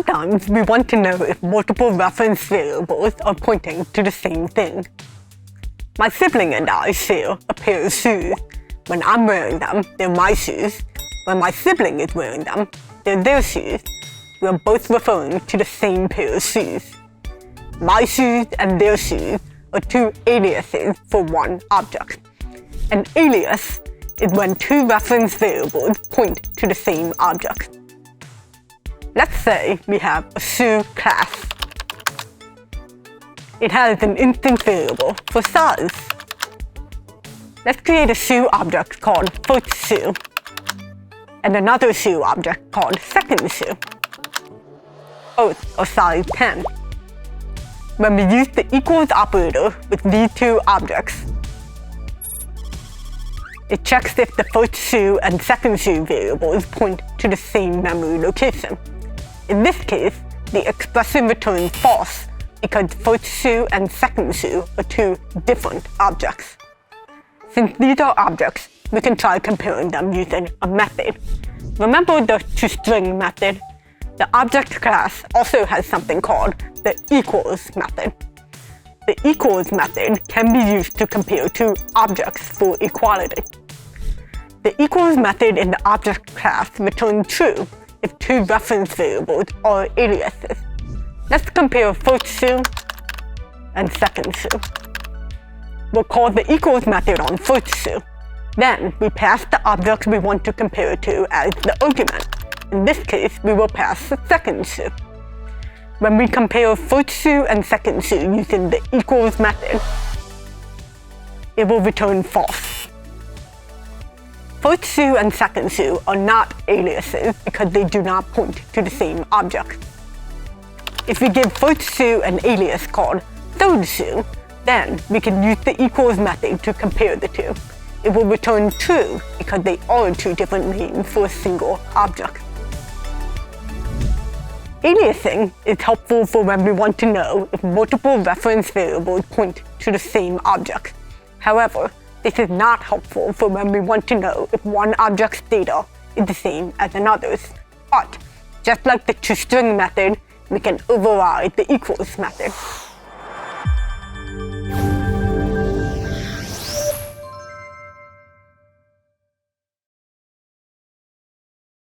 Sometimes we want to know if multiple reference variables are pointing to the same thing. My sibling and I share a pair of shoes. When I'm wearing them, they're my shoes. When my sibling is wearing them, they're their shoes. We are both referring to the same pair of shoes. My shoes and their shoes are two aliases for one object. An alias is when two reference variables point to the same object. Let's say we have a shoe class. It has an instance variable for size. Let's create a shoe object called first shoe and another shoe object called second shoe. Both are size 10. When we use the equals operator with these two objects, it checks if the first shoe and second shoe variables point to the same memory location. In this case, the expression returns false because first shoe and second shoe are two different objects. Since these are objects, we can try comparing them using a method. Remember the toString method? The object class also has something called the equals method. The equals method can be used to compare two objects for equality. The equals method in the object class returns true if two reference variables are aliases. Let's compare first shoe and second shoe. We'll call the equals method on first shoe. Then we pass the object we want to compare to as the argument. In this case, we will pass the second shoe. When we compare first shoe and second shoe using the equals method, it will return false. First shoe and second shoe are not aliases because they do not point to the same object. If we give first shoe an alias called third shoe, then we can use the equals method to compare the two. It will return true because they are two different names for a single object. Aliasing is helpful for when we want to know if multiple reference variables point to the same object. However, this is not helpful for when we want to know if one object's data is the same as another's. But, just like the toString method, we can override the equals method.